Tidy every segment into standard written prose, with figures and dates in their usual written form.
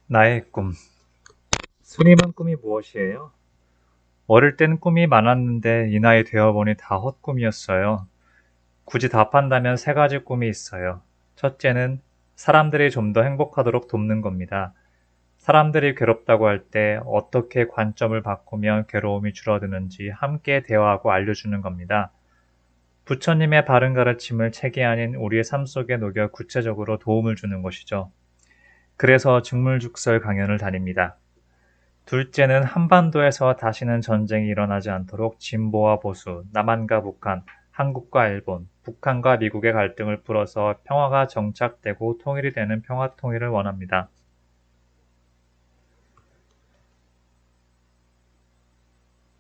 나의 꿈. 순임한 꿈이 무엇이에요? 어릴 땐 꿈이 많았는데 이 나이 되어보니 다 헛꿈이었어요. 굳이 답한다면 세 가지 꿈이 있어요. 첫째는 사람들이 좀 더 행복하도록 돕는 겁니다. 사람들이 괴롭다고 할 때 어떻게 관점을 바꾸면 괴로움이 줄어드는지 함께 대화하고 알려주는 겁니다. 부처님의 바른 가르침을 책이 아닌 우리의 삶 속에 녹여 구체적으로 도움을 주는 것이죠. 그래서 즉물즉설 강연을 다닙니다. 둘째는 한반도에서 다시는 전쟁이 일어나지 않도록 진보와 보수, 남한과 북한, 한국과 일본, 북한과 미국의 갈등을 풀어서 평화가 정착되고 통일이 되는 평화통일을 원합니다.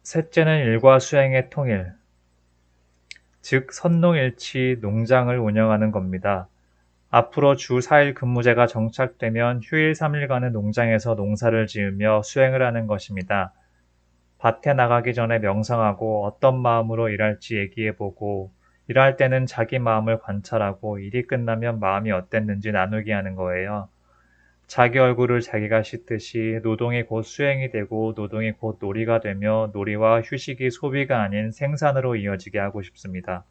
셋째는 일과 수행의 통일, 즉 선농일치 농장을 운영하는 겁니다. 앞으로 주 4일 근무제가 정착되면 휴일 3일간은 농장에서 농사를 지으며 수행을 하는 것입니다. 밭에 나가기 전에 명상하고 어떤 마음으로 일할지 얘기해보고 일할 때는 자기 마음을 관찰하고 일이 끝나면 마음이 어땠는지 나누게 하는 거예요. 자기 얼굴을 자기가 씻듯이 노동이 곧 수행이 되고 노동이 곧 놀이가 되며 놀이와 휴식이 소비가 아닌 생산으로 이어지게 하고 싶습니다.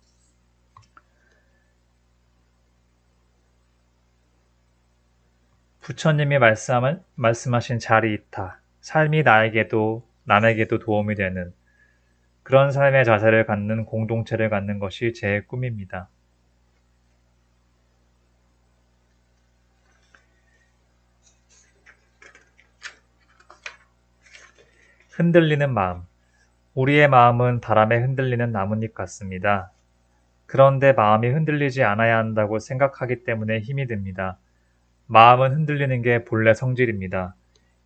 부처님이 말씀하신 자리이타, 삶이 나에게도 남에게도 도움이 되는 그런 삶의 자세를 갖는 공동체를 갖는 것이 제 꿈입니다. 흔들리는 마음. 우리의 마음은 바람에 흔들리는 나뭇잎 같습니다. 그런데 마음이 흔들리지 않아야 한다고 생각하기 때문에 힘이 듭니다. 마음은 흔들리는 게 본래 성질입니다.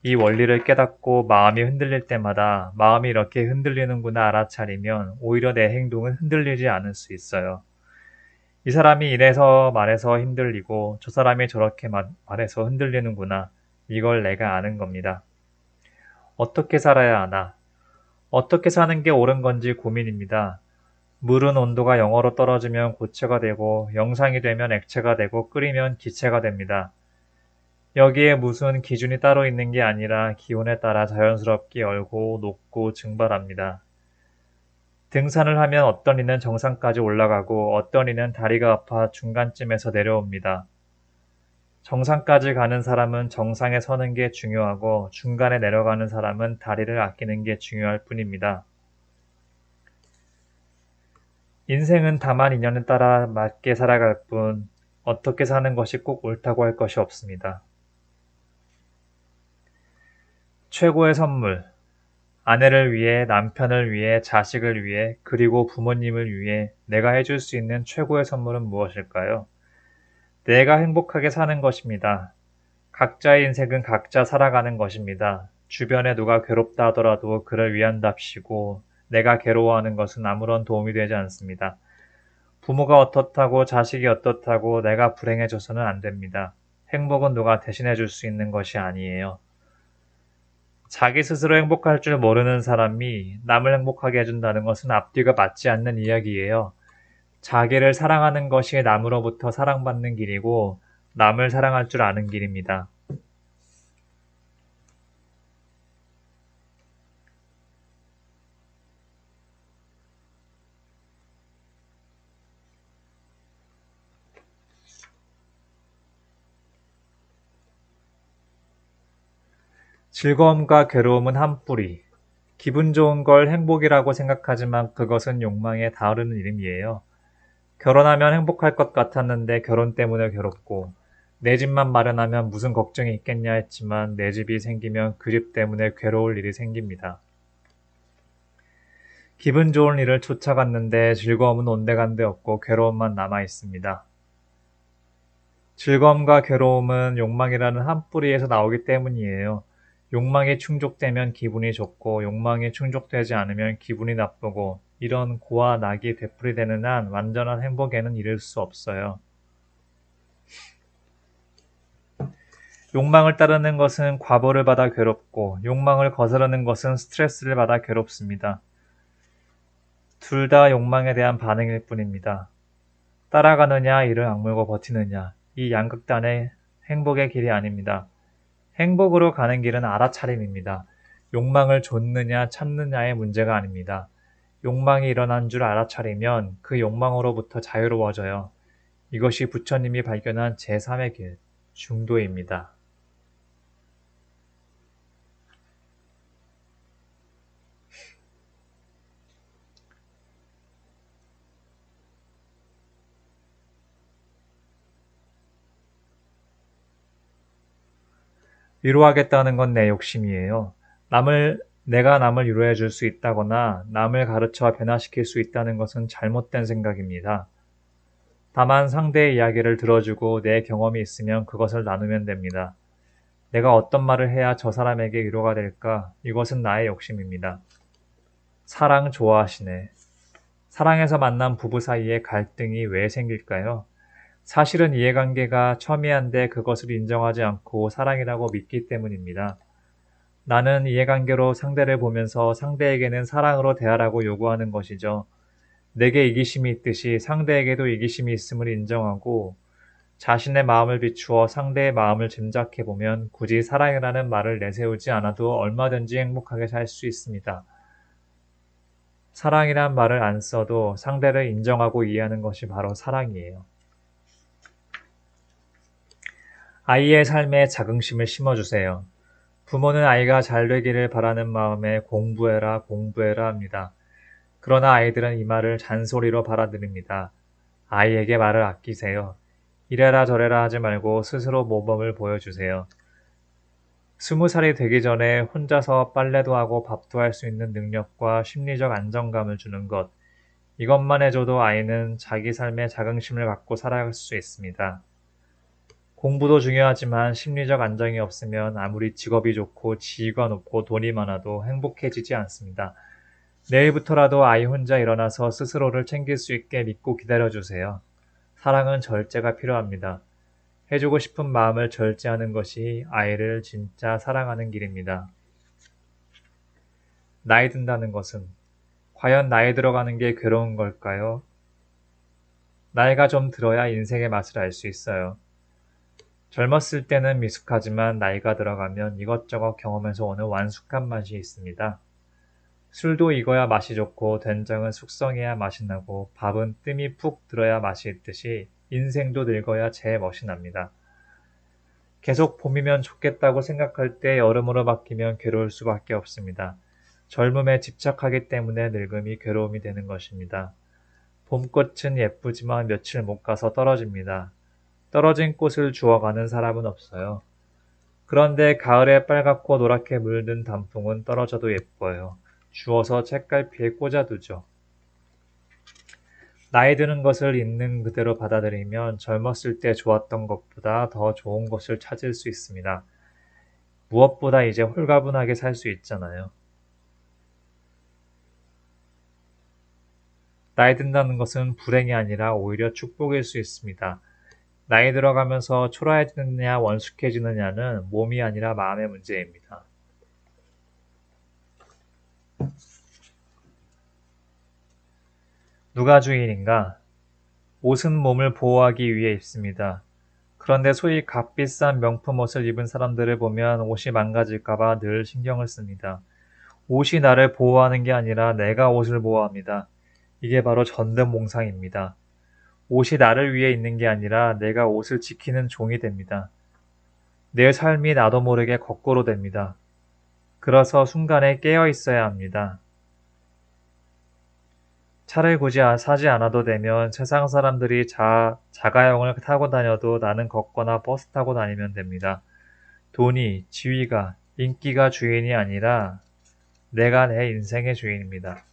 이 원리를 깨닫고 마음이 흔들릴 때마다 마음이 이렇게 흔들리는구나 알아차리면 오히려 내 행동은 흔들리지 않을 수 있어요. 이 사람이 이래서 말해서 흔들리고 저 사람이 저렇게 말해서 흔들리는구나. 이걸 내가 아는 겁니다. 어떻게 살아야 하나? 어떻게 사는 게 옳은 건지 고민입니다. 물은 온도가 0으로 떨어지면 고체가 되고 영상이 되면 액체가 되고 끓이면 기체가 됩니다. 여기에 무슨 기준이 따로 있는 게 아니라 기온에 따라 자연스럽게 열고 녹고 증발합니다. 등산을 하면 어떤 이는 정상까지 올라가고 어떤 이는 다리가 아파 중간쯤에서 내려옵니다. 정상까지 가는 사람은 정상에 서는 게 중요하고 중간에 내려가는 사람은 다리를 아끼는 게 중요할 뿐입니다. 인생은 다만 인연에 따라 맞게 살아갈 뿐 어떻게 사는 것이 꼭 옳다고 할 것이 없습니다. 최고의 선물, 아내를 위해, 남편을 위해, 자식을 위해, 그리고 부모님을 위해 내가 해줄 수 있는 최고의 선물은 무엇일까요? 내가 행복하게 사는 것입니다. 각자의 인생은 각자 살아가는 것입니다. 주변에 누가 괴롭다 하더라도 그를 위한답시고 내가 괴로워하는 것은 아무런 도움이 되지 않습니다. 부모가 어떻다고 자식이 어떻다고 내가 불행해져서는 안 됩니다. 행복은 누가 대신해 줄 수 있는 것이 아니에요. 자기 스스로 행복할 줄 모르는 사람이 남을 행복하게 해준다는 것은 앞뒤가 맞지 않는 이야기예요. 자기를 사랑하는 것이 남으로부터 사랑받는 길이고 남을 사랑할 줄 아는 길입니다. 즐거움과 괴로움은 한 뿌리. 기분 좋은 걸 행복이라고 생각하지만 그것은 욕망의 다른 이름이에요. 결혼하면 행복할 것 같았는데 결혼 때문에 괴롭고 내 집만 마련하면 무슨 걱정이 있겠냐 했지만 내 집이 생기면 그 집 때문에 괴로울 일이 생깁니다. 기분 좋은 일을 쫓아갔는데 즐거움은 온데간데 없고 괴로움만 남아 있습니다. 즐거움과 괴로움은 욕망이라는 한 뿌리에서 나오기 때문이에요. 욕망이 충족되면 기분이 좋고 욕망이 충족되지 않으면 기분이 나쁘고 이런 고와 낙이 되풀이되는 한 완전한 행복에는 이를 수 없어요. 욕망을 따르는 것은 과보를 받아 괴롭고 욕망을 거스르는 것은 스트레스를 받아 괴롭습니다. 둘 다 욕망에 대한 반응일 뿐입니다. 따라가느냐 이를 악물고 버티느냐 이 양극단의 행복의 길이 아닙니다. 행복으로 가는 길은 알아차림입니다. 욕망을 좇느냐 참느냐의 문제가 아닙니다. 욕망이 일어난 줄 알아차리면 그 욕망으로부터 자유로워져요. 이것이 부처님이 발견한 제3의 길, 중도입니다. 위로하겠다는 건 내 욕심이에요. 내가 남을 위로해 줄 수 있다거나 남을 가르쳐 변화시킬 수 있다는 것은 잘못된 생각입니다. 다만 상대의 이야기를 들어주고 내 경험이 있으면 그것을 나누면 됩니다. 내가 어떤 말을 해야 저 사람에게 위로가 될까? 이것은 나의 욕심입니다. 사랑 좋아하시네. 사랑에서 만난 부부 사이에 갈등이 왜 생길까요? 사실은 이해관계가 첨예한데 그것을 인정하지 않고 사랑이라고 믿기 때문입니다. 나는 이해관계로 상대를 보면서 상대에게는 사랑으로 대하라고 요구하는 것이죠. 내게 이기심이 있듯이 상대에게도 이기심이 있음을 인정하고 자신의 마음을 비추어 상대의 마음을 짐작해보면 굳이 사랑이라는 말을 내세우지 않아도 얼마든지 행복하게 살 수 있습니다. 사랑이란 말을 안 써도 상대를 인정하고 이해하는 것이 바로 사랑이에요. 아이의 삶에 자긍심을 심어주세요. 부모는 아이가 잘 되기를 바라는 마음에 공부해라, 공부해라 합니다. 그러나 아이들은 이 말을 잔소리로 받아들입니다. 아이에게 말을 아끼세요. 이래라 저래라 하지 말고 스스로 모범을 보여주세요. 20살이 되기 전에 혼자서 빨래도 하고 밥도 할 수 있는 능력과 심리적 안정감을 주는 것. 이것만 해줘도 아이는 자기 삶에 자긍심을 갖고 살아갈 수 있습니다. 공부도 중요하지만 심리적 안정이 없으면 아무리 직업이 좋고 지위가 높고 돈이 많아도 행복해지지 않습니다. 내일부터라도 아이 혼자 일어나서 스스로를 챙길 수 있게 믿고 기다려주세요. 사랑은 절제가 필요합니다. 해주고 싶은 마음을 절제하는 것이 아이를 진짜 사랑하는 길입니다. 나이 든다는 것은 과연 나이 들어가는 게 괴로운 걸까요? 나이가 좀 들어야 인생의 맛을 알 수 있어요. 젊었을 때는 미숙하지만 나이가 들어가면 이것저것 경험해서 오는 완숙한 맛이 있습니다. 술도 익어야 맛이 좋고 된장은 숙성해야 맛이 나고 밥은 뜸이 푹 들어야 맛이 있듯이 인생도 늙어야 제 멋이 납니다. 계속 봄이면 좋겠다고 생각할 때 여름으로 바뀌면 괴로울 수밖에 없습니다. 젊음에 집착하기 때문에 늙음이 괴로움이 되는 것입니다. 봄꽃은 예쁘지만 며칠 못 가서 떨어집니다. 떨어진 꽃을 주워가는 사람은 없어요. 그런데 가을에 빨갛고 노랗게 물든 단풍은 떨어져도 예뻐요. 주워서 책갈피에 꽂아두죠. 나이 드는 것을 있는 그대로 받아들이면 젊었을 때 좋았던 것보다 더 좋은 것을 찾을 수 있습니다. 무엇보다 이제 홀가분하게 살 수 있잖아요. 나이 든다는 것은 불행이 아니라 오히려 축복일 수 있습니다. 나이 들어가면서 초라해지느냐 원숙해지느냐는 몸이 아니라 마음의 문제입니다. 누가 주인인가? 옷은 몸을 보호하기 위해 입습니다. 그런데 소위 값비싼 명품 옷을 입은 사람들을 보면 옷이 망가질까봐 늘 신경을 씁니다. 옷이 나를 보호하는 게 아니라 내가 옷을 보호합니다. 이게 바로 전대몽상입니다. 옷이 나를 위해 있는 게 아니라 내가 옷을 지키는 종이 됩니다. 내 삶이 나도 모르게 거꾸로 됩니다. 그래서 순간에 깨어 있어야 합니다. 차를 굳이 사지 않아도 되면 세상 사람들이 자가용을 타고 다녀도 나는 걷거나 버스 타고 다니면 됩니다. 돈이, 지위가, 인기가 주인이 아니라 내가 내 인생의 주인입니다.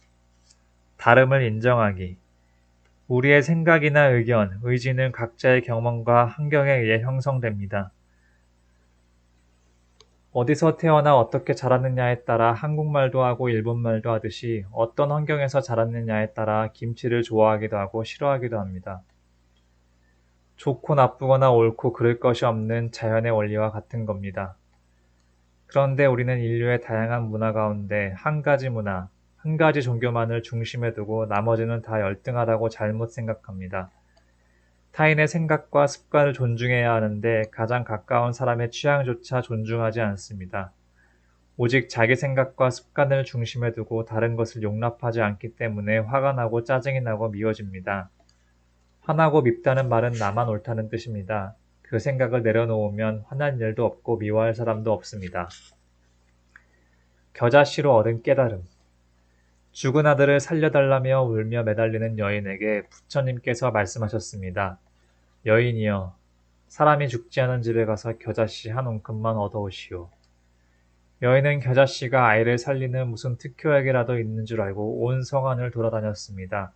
다름을 인정하기. 우리의 생각이나 의견, 의지는 각자의 경험과 환경에 의해 형성됩니다. 어디서 태어나 어떻게 자랐느냐에 따라 한국말도 하고 일본말도 하듯이 어떤 환경에서 자랐느냐에 따라 김치를 좋아하기도 하고 싫어하기도 합니다. 좋고 나쁘거나 옳고 그를 것이 없는 자연의 원리와 같은 겁니다. 그런데 우리는 인류의 다양한 문화 가운데 한 가지 문화, 한 가지 종교만을 중심에 두고 나머지는 다 열등하다고 잘못 생각합니다. 타인의 생각과 습관을 존중해야 하는데 가장 가까운 사람의 취향조차 존중하지 않습니다. 오직 자기 생각과 습관을 중심에 두고 다른 것을 용납하지 않기 때문에 화가 나고 짜증이 나고 미워집니다. 화나고 밉다는 말은 나만 옳다는 뜻입니다. 그 생각을 내려놓으면 화날 일도 없고 미워할 사람도 없습니다. 겨자씨로 얻은 깨달음. 죽은 아들을 살려달라며 울며 매달리는 여인에게 부처님께서 말씀하셨습니다. 여인이여, 사람이 죽지 않은 집에 가서 겨자씨 한 움큼만 얻어오시오. 여인은 겨자씨가 아이를 살리는 무슨 특효약이라도 있는 줄 알고 온 성안을 돌아다녔습니다.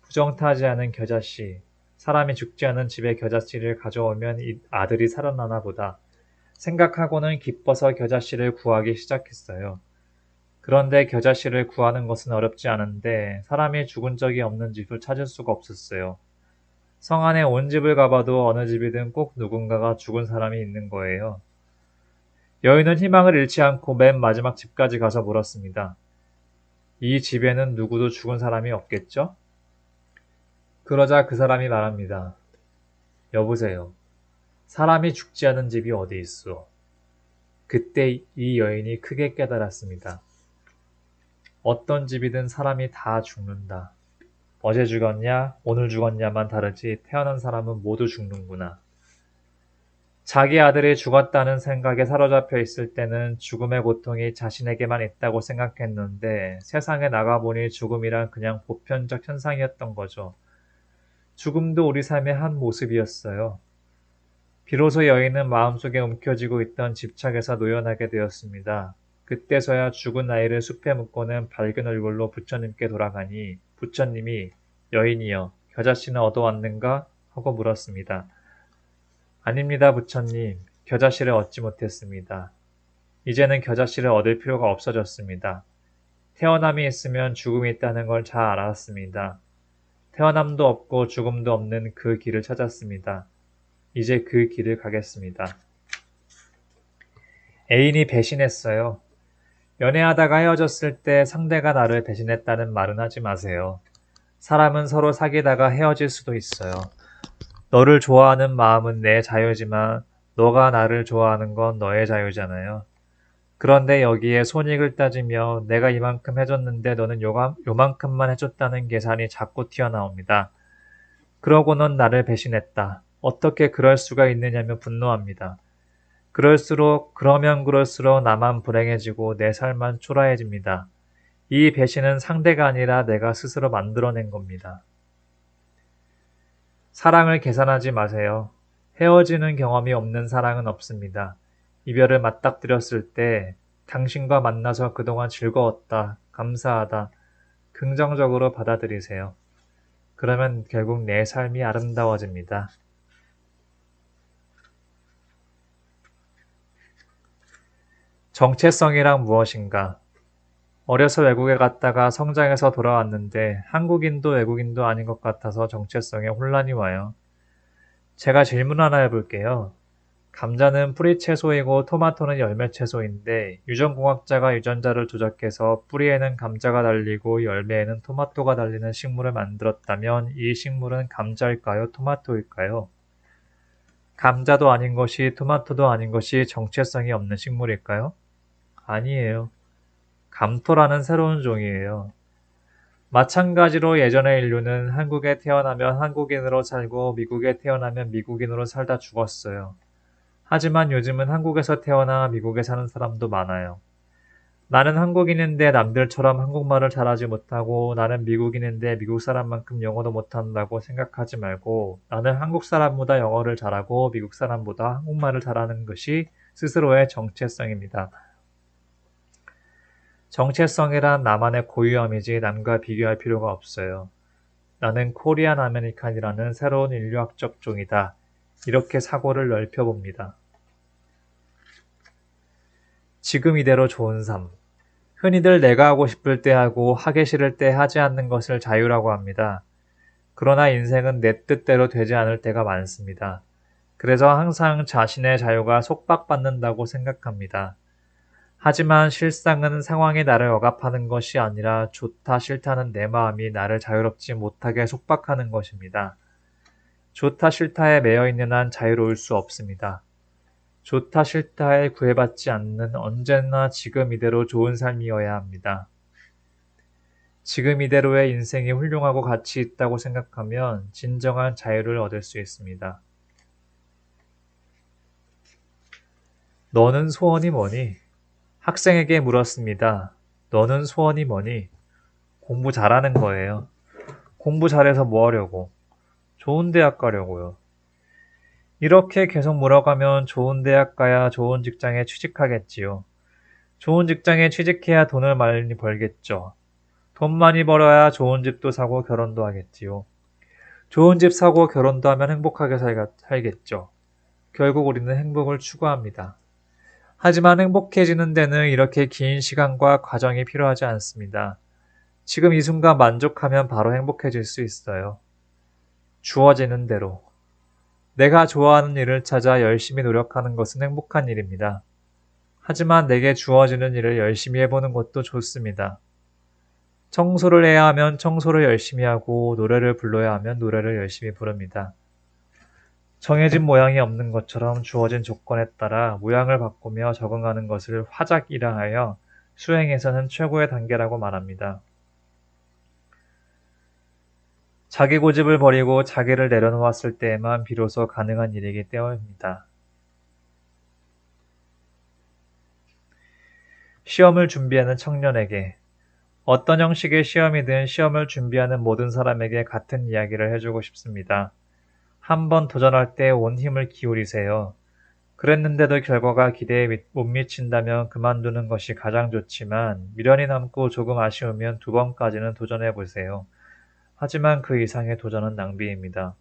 부정타지 않은 겨자씨, 사람이 죽지 않은 집에 겨자씨를 가져오면 이 아들이 살아나나 보다 생각하고는 기뻐서 겨자씨를 구하기 시작했어요. 그런데 겨자씨를 구하는 것은 어렵지 않은데 사람이 죽은 적이 없는 집을 찾을 수가 없었어요. 성 안에 온 집을 가봐도 어느 집이든 꼭 누군가가 죽은 사람이 있는 거예요. 여인은 희망을 잃지 않고 맨 마지막 집까지 가서 물었습니다. 이 집에는 누구도 죽은 사람이 없겠죠? 그러자 그 사람이 말합니다. 여보세요. 사람이 죽지 않은 집이 어디 있어? 그때 이 여인이 크게 깨달았습니다. 어떤 집이든 사람이 다 죽는다. 어제 죽었냐, 오늘 죽었냐만 다르지 태어난 사람은 모두 죽는구나. 자기 아들이 죽었다는 생각에 사로잡혀 있을 때는 죽음의 고통이 자신에게만 있다고 생각했는데 세상에 나가보니 죽음이란 그냥 보편적 현상이었던 거죠. 죽음도 우리 삶의 한 모습이었어요. 비로소 여인은 마음속에 움켜쥐고 있던 집착에서 노연하게 되었습니다. 그때서야 죽은 아이를 숲에 묻고는 밝은 얼굴로 부처님께 돌아가니 부처님이 여인이여 겨자씨는 얻어왔는가? 하고 물었습니다. 아닙니다 부처님. 겨자씨를 얻지 못했습니다. 이제는 겨자씨를 얻을 필요가 없어졌습니다. 태어남이 있으면 죽음이 있다는 걸 잘 알았습니다. 태어남도 없고 죽음도 없는 그 길을 찾았습니다. 이제 그 길을 가겠습니다. 애인이 배신했어요. 연애하다가 헤어졌을 때 상대가 나를 배신했다는 말은 하지 마세요. 사람은 서로 사귀다가 헤어질 수도 있어요. 너를 좋아하는 마음은 내 자유지만 너가 나를 좋아하는 건 너의 자유잖아요. 그런데 여기에 손익을 따지며 내가 이만큼 해줬는데 너는 요만큼만 해줬다는 계산이 자꾸 튀어나옵니다. 그러고는 나를 배신했다. 어떻게 그럴 수가 있느냐며 분노합니다. 그러면 그럴수록 나만 불행해지고 내 삶만 초라해집니다. 이 배신은 상대가 아니라 내가 스스로 만들어낸 겁니다. 사랑을 계산하지 마세요. 헤어지는 경험이 없는 사랑은 없습니다. 이별을 맞닥뜨렸을 때 당신과 만나서 그동안 즐거웠다, 감사하다, 긍정적으로 받아들이세요. 그러면 결국 내 삶이 아름다워집니다. 정체성이란 무엇인가? 어려서 외국에 갔다가 성장해서 돌아왔는데 한국인도 외국인도 아닌 것 같아서 정체성에 혼란이 와요. 제가 질문 하나 해볼게요. 감자는 뿌리 채소이고 토마토는 열매 채소인데 유전공학자가 유전자를 조작해서 뿌리에는 감자가 달리고 열매에는 토마토가 달리는 식물을 만들었다면 이 식물은 감자일까요? 토마토일까요? 감자도 아닌 것이 토마토도 아닌 것이 정체성이 없는 식물일까요? 아니에요. 감토라는 새로운 종이에요. 마찬가지로 예전의 인류는 한국에 태어나면 한국인으로 살고 미국에 태어나면 미국인으로 살다 죽었어요. 하지만 요즘은 한국에서 태어나 미국에 사는 사람도 많아요. 나는 한국인인데 남들처럼 한국말을 잘하지 못하고 나는 미국인인데 미국 사람만큼 영어도 못한다고 생각하지 말고 나는 한국 사람보다 영어를 잘하고 미국 사람보다 한국말을 잘하는 것이 스스로의 정체성입니다. 정체성이란 나만의 고유함이지 남과 비교할 필요가 없어요. 나는 코리안 아메리칸이라는 새로운 인류학적 종이다. 이렇게 사고를 넓혀봅니다. 지금 이대로 좋은 삶. 흔히들 내가 하고 싶을 때 하고 하기 싫을 때 하지 않는 것을 자유라고 합니다. 그러나 인생은 내 뜻대로 되지 않을 때가 많습니다. 그래서 항상 자신의 자유가 속박받는다고 생각합니다. 하지만 실상은 상황이 나를 억압하는 것이 아니라 좋다 싫다는 내 마음이 나를 자유롭지 못하게 속박하는 것입니다. 좋다 싫다에 매여 있는 한 자유로울 수 없습니다. 좋다 싫다에 구애받지 않는 언제나 지금 이대로 좋은 삶이어야 합니다. 지금 이대로의 인생이 훌륭하고 가치 있다고 생각하면 진정한 자유를 얻을 수 있습니다. 너는 소원이 뭐니? 학생에게 물었습니다. 너는 소원이 뭐니? 공부 잘하는 거예요. 공부 잘해서 뭐 하려고? 좋은 대학 가려고요. 이렇게 계속 물어가면 좋은 대학 가야 좋은 직장에 취직하겠지요. 좋은 직장에 취직해야 돈을 많이 벌겠죠. 돈 많이 벌어야 좋은 집도 사고 결혼도 하겠지요. 좋은 집 사고 결혼도 하면 행복하게 살겠죠. 결국 우리는 행복을 추구합니다. 하지만 행복해지는 데는 이렇게 긴 시간과 과정이 필요하지 않습니다. 지금 이 순간 만족하면 바로 행복해질 수 있어요. 주어지는 대로. 내가 좋아하는 일을 찾아 열심히 노력하는 것은 행복한 일입니다. 하지만 내게 주어지는 일을 열심히 해보는 것도 좋습니다. 청소를 해야 하면 청소를 열심히 하고 노래를 불러야 하면 노래를 열심히 부릅니다. 정해진 모양이 없는 것처럼 주어진 조건에 따라 모양을 바꾸며 적응하는 것을 화작이라 하여 수행에서는 최고의 단계라고 말합니다. 자기 고집을 버리고 자기를 내려놓았을 때에만 비로소 가능한 일이기 때문입니다. 시험을 준비하는 청년에게 어떤 형식의 시험이든 시험을 준비하는 모든 사람에게 같은 이야기를 해주고 싶습니다. 한번 도전할 때 온 힘을 기울이세요. 그랬는데도 결과가 기대에 못 미친다면 그만두는 것이 가장 좋지만 미련이 남고 조금 아쉬우면 2번까지는 도전해보세요. 하지만 그 이상의 도전은 낭비입니다.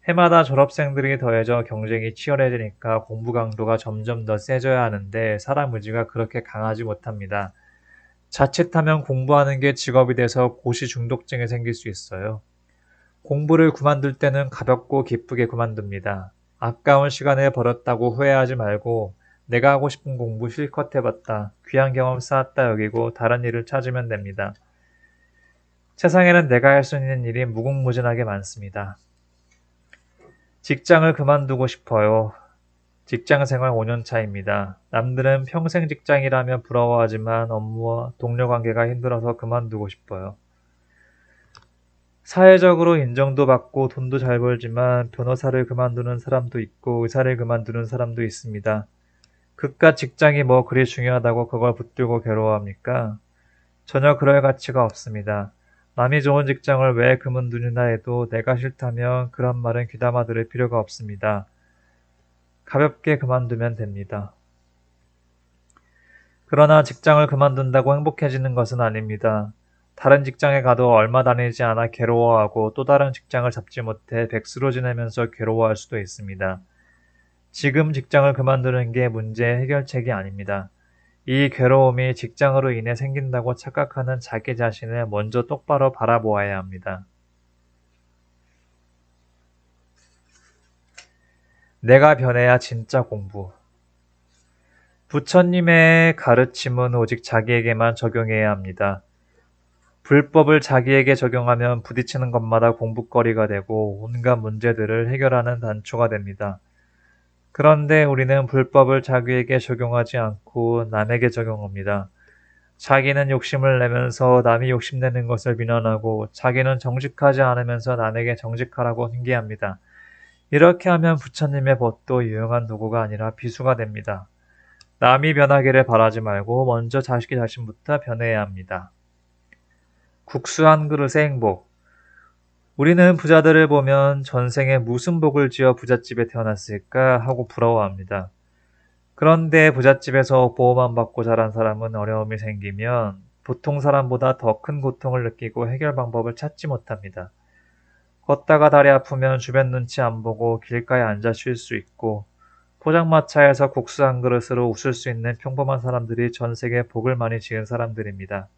해마다 졸업생들이 더해져 경쟁이 치열해지니까 공부 강도가 점점 더 세져야 하는데 사람 의지가 그렇게 강하지 못합니다. 자칫하면 공부하는 게 직업이 돼서 고시 중독증이 생길 수 있어요. 공부를 그만둘 때는 가볍고 기쁘게 그만둡니다. 아까운 시간을 버렸다고 후회하지 말고 내가 하고 싶은 공부 실컷 해봤다. 귀한 경험 쌓았다 여기고 다른 일을 찾으면 됩니다. 세상에는 내가 할 수 있는 일이 무궁무진하게 많습니다. 직장을 그만두고 싶어요. 직장 생활 5년 차입니다. 남들은 평생 직장이라며 부러워하지만 업무와 동료 관계가 힘들어서 그만두고 싶어요. 사회적으로 인정도 받고 돈도 잘 벌지만 변호사를 그만두는 사람도 있고 의사를 그만두는 사람도 있습니다. 그깟 직장이 뭐 그리 중요하다고 그걸 붙들고 괴로워합니까? 전혀 그럴 가치가 없습니다. 남이 좋은 직장을 왜 그만두느냐 해도 내가 싫다면 그런 말은 귀담아 들을 필요가 없습니다. 가볍게 그만두면 됩니다. 그러나 직장을 그만둔다고 행복해지는 것은 아닙니다. 다른 직장에 가도 얼마 다니지 않아 괴로워하고 또 다른 직장을 잡지 못해 백수로 지내면서 괴로워할 수도 있습니다. 지금 직장을 그만두는 게 문제의 해결책이 아닙니다. 이 괴로움이 직장으로 인해 생긴다고 착각하는 자기 자신을 먼저 똑바로 바라보아야 합니다. 내가 변해야 진짜 공부. 부처님의 가르침은 오직 자기에게만 적용해야 합니다. 불법을 자기에게 적용하면 부딪히는 것마다 공부거리가 되고 온갖 문제들을 해결하는 단초가 됩니다. 그런데 우리는 불법을 자기에게 적용하지 않고 남에게 적용합니다. 자기는 욕심을 내면서 남이 욕심내는 것을 비난하고 자기는 정직하지 않으면서 남에게 정직하라고 핑계합니다. 이렇게 하면 부처님의 법도 유용한 도구가 아니라 비수가 됩니다. 남이 변하기를 바라지 말고 먼저 자기 자신부터 변해야 합니다. 국수 한 그릇의 행복. 우리는 부자들을 보면 전생에 무슨 복을 지어 부잣집에 태어났을까 하고 부러워합니다. 그런데 부잣집에서 보호만 받고 자란 사람은 어려움이 생기면 보통 사람보다 더 큰 고통을 느끼고 해결 방법을 찾지 못합니다. 걷다가 다리 아프면 주변 눈치 안 보고 길가에 앉아 쉴 수 있고 포장마차에서 국수 한 그릇으로 웃을 수 있는 평범한 사람들이 전 세계 복을 많이 지은 사람들입니다.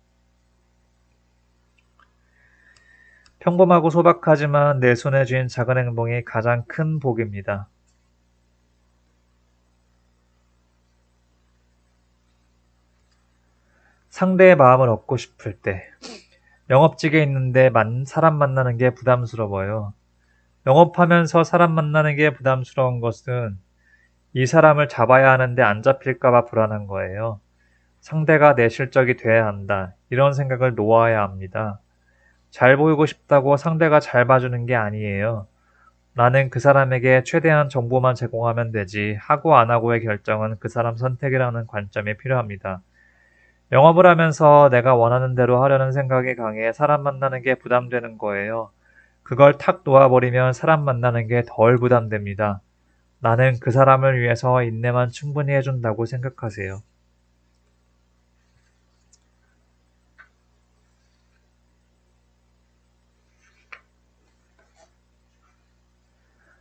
평범하고 소박하지만 내 손에 쥔 작은 행복이 가장 큰 복입니다. 상대의 마음을 얻고 싶을 때 영업직에 있는데 사람 만나는 게 부담스러워요. 영업하면서 사람 만나는 게 부담스러운 것은 이 사람을 잡아야 하는데 안 잡힐까봐 불안한 거예요. 상대가 내 실적이 돼야 한다. 이런 생각을 놓아야 합니다. 잘 보이고 싶다고 상대가 잘 봐주는 게 아니에요. 나는 그 사람에게 최대한 정보만 제공하면 되지 하고 안 하고의 결정은 그 사람 선택이라는 관점이 필요합니다. 영업을 하면서 내가 원하는 대로 하려는 생각이 강해 사람 만나는 게 부담되는 거예요. 그걸 탁 놓아버리면 사람 만나는 게 덜 부담됩니다. 나는 그 사람을 위해서 인내만 충분히 해준다고 생각하세요.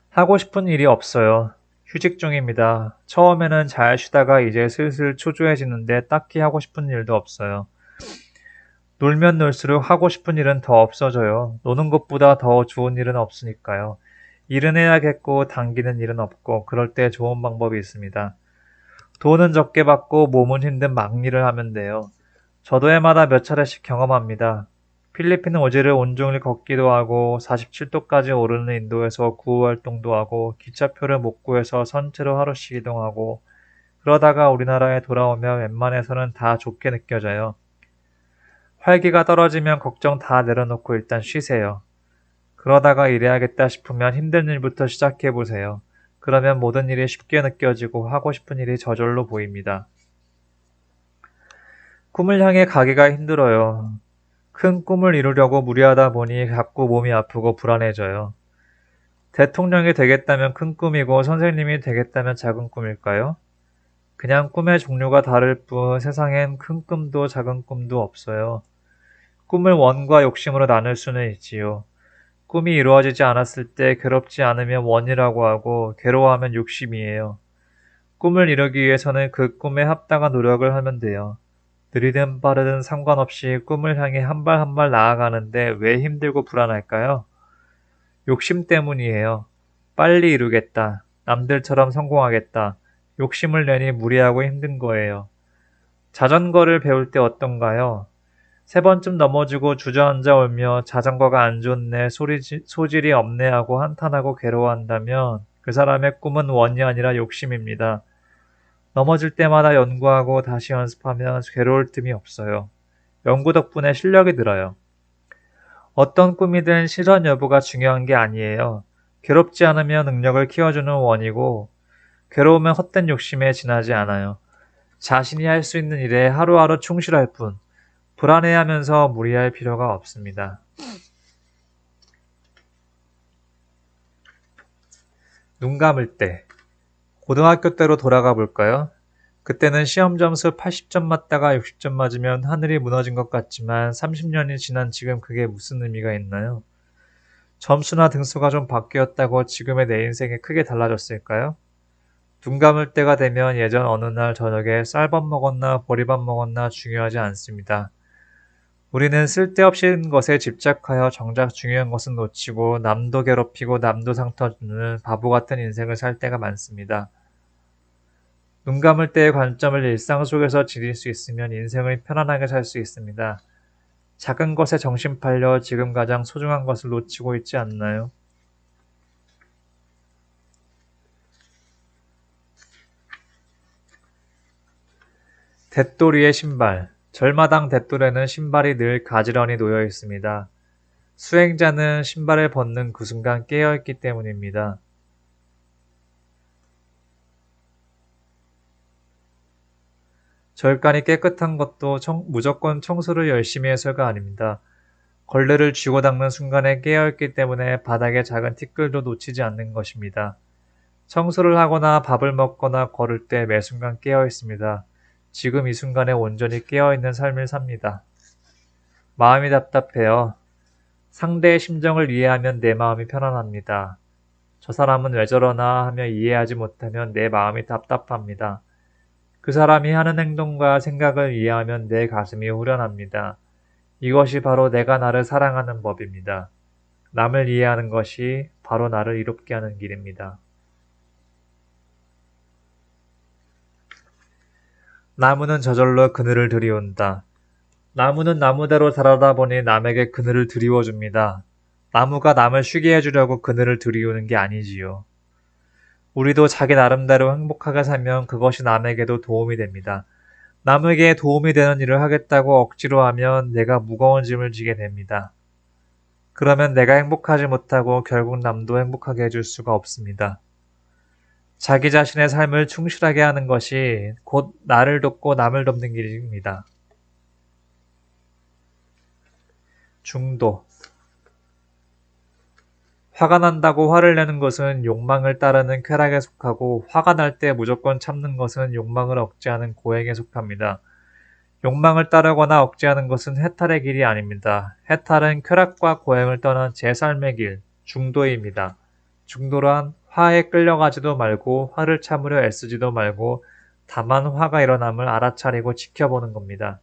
하고 싶은 일이 없어요. 휴직 중입니다. 처음에는 잘 쉬다가 이제 슬슬 초조해지는데 딱히 하고 싶은 일도 없어요. 놀면 놀수록 하고 싶은 일은 더 없어져요. 노는 것보다 더 좋은 일은 없으니까요. 일은 해야겠고 당기는 일은 없고 그럴 때 좋은 방법이 있습니다. 돈은 적게 받고 몸은 힘든 막일을 하면 돼요. 저도 해마다 몇 차례씩 경험합니다. 필리핀 오지를 온종일 걷기도 하고 47도까지 오르는 인도에서 구호 활동도 하고 기차표를 못 구해서 선체로 하루씩 이동하고 그러다가 우리나라에 돌아오면 웬만해서는 다 좋게 느껴져요. 활기가 떨어지면 걱정 다 내려놓고 일단 쉬세요. 그러다가 일해야겠다 싶으면 힘든 일부터 시작해보세요. 그러면 모든 일이 쉽게 느껴지고 하고 싶은 일이 저절로 보입니다. 꿈을 향해 가기가 힘들어요. 큰 꿈을 이루려고 무리하다 보니 자꾸 몸이 아프고 불안해져요. 대통령이 되겠다면 큰 꿈이고 선생님이 되겠다면 작은 꿈일까요? 그냥 꿈의 종류가 다를 뿐 세상엔 큰 꿈도 작은 꿈도 없어요. 꿈을 원과 욕심으로 나눌 수는 있지요. 꿈이 이루어지지 않았을 때 괴롭지 않으면 원이라고 하고 괴로워하면 욕심이에요. 꿈을 이루기 위해서는 그 꿈에 합당한 노력을 하면 돼요. 느리든 빠르든 상관없이 꿈을 향해 한 발 한 발 나아가는데 왜 힘들고 불안할까요? 욕심 때문이에요. 빨리 이루겠다. 남들처럼 성공하겠다. 욕심을 내니 무리하고 힘든 거예요. 자전거를 배울 때 어떤가요? 세 번쯤 넘어지고 주저앉아 울며 자전거가 안 좋네, 소질이 없네 하고 한탄하고 괴로워한다면 그 사람의 꿈은 원이 아니라 욕심입니다. 넘어질 때마다 연구하고 다시 연습하면 괴로울 틈이 없어요. 연구 덕분에 실력이 늘어요. 어떤 꿈이든 실현 여부가 중요한 게 아니에요. 괴롭지 않으면 능력을 키워주는 원이고 괴로우면 헛된 욕심에 지나지 않아요. 자신이 할 수 있는 일에 하루하루 충실할 뿐 불안해하면서 무리할 필요가 없습니다. 눈 감을 때 고등학교 때로 돌아가 볼까요? 그때는 시험 점수 80점 맞다가 60점 맞으면 하늘이 무너진 것 같지만 30년이 지난 지금 그게 무슨 의미가 있나요? 점수나 등수가 좀 바뀌었다고 지금의 내 인생이 크게 달라졌을까요? 눈 감을 때가 되면 예전 어느 날 저녁에 쌀밥 먹었나 보리밥 먹었나 중요하지 않습니다. 우리는 쓸데없인 것에 집착하여 정작 중요한 것은 놓치고 남도 괴롭히고 남도 상처 주는 바보 같은 인생을 살 때가 많습니다. 눈 감을 때의 관점을 일상 속에서 지닐 수 있으면 인생을 편안하게 살 수 있습니다. 작은 것에 정신 팔려 지금 가장 소중한 것을 놓치고 있지 않나요? 대또리의 신발. 절마당 대돌에는 신발이 늘 가지런히 놓여 있습니다. 수행자는 신발을 벗는 그 순간 깨어있기 때문입니다. 절간이 깨끗한 것도 무조건 청소를 열심히 해서가 아닙니다. 걸레를 쥐고 닦는 순간에 깨어있기 때문에 바닥에 작은 티끌도 놓치지 않는 것입니다. 청소를 하거나 밥을 먹거나 걸을 때 매 순간 깨어있습니다. 지금 이 순간에 온전히 깨어있는 삶을 삽니다. 마음이 답답해요. 상대의 심정을 이해하면 내 마음이 편안합니다. 저 사람은 왜 저러나 하며 이해하지 못하면 내 마음이 답답합니다. 그 사람이 하는 행동과 생각을 이해하면 내 가슴이 후련합니다. 이것이 바로 내가 나를 사랑하는 법입니다. 남을 이해하는 것이 바로 나를 이롭게 하는 길입니다. 나무는 저절로 그늘을 들이운다. 나무는 나무대로 자라다 보니 남에게 그늘을 드리워줍니다. 나무가 남을 쉬게 해주려고 그늘을 들이우는 게 아니지요. 우리도 자기 나름대로 행복하게 살면 그것이 남에게도 도움이 됩니다. 남에게 도움이 되는 일을 하겠다고 억지로 하면 내가 무거운 짐을 지게 됩니다. 그러면 내가 행복하지 못하고 결국 남도 행복하게 해줄 수가 없습니다. 자기 자신의 삶을 충실하게 하는 것이 곧 나를 돕고 남을 돕는 길입니다. 중도. 화가 난다고 화를 내는 것은 욕망을 따르는 쾌락에 속하고 화가 날 때 무조건 참는 것은 욕망을 억제하는 고행에 속합니다. 욕망을 따르거나 억제하는 것은 해탈의 길이 아닙니다. 해탈은 쾌락과 고행을 떠난 제 삶의 길, 중도입니다. 중도란 화에 끌려가지도 말고 화를 참으려 애쓰지도 말고 다만 화가 일어남을 알아차리고 지켜보는 겁니다.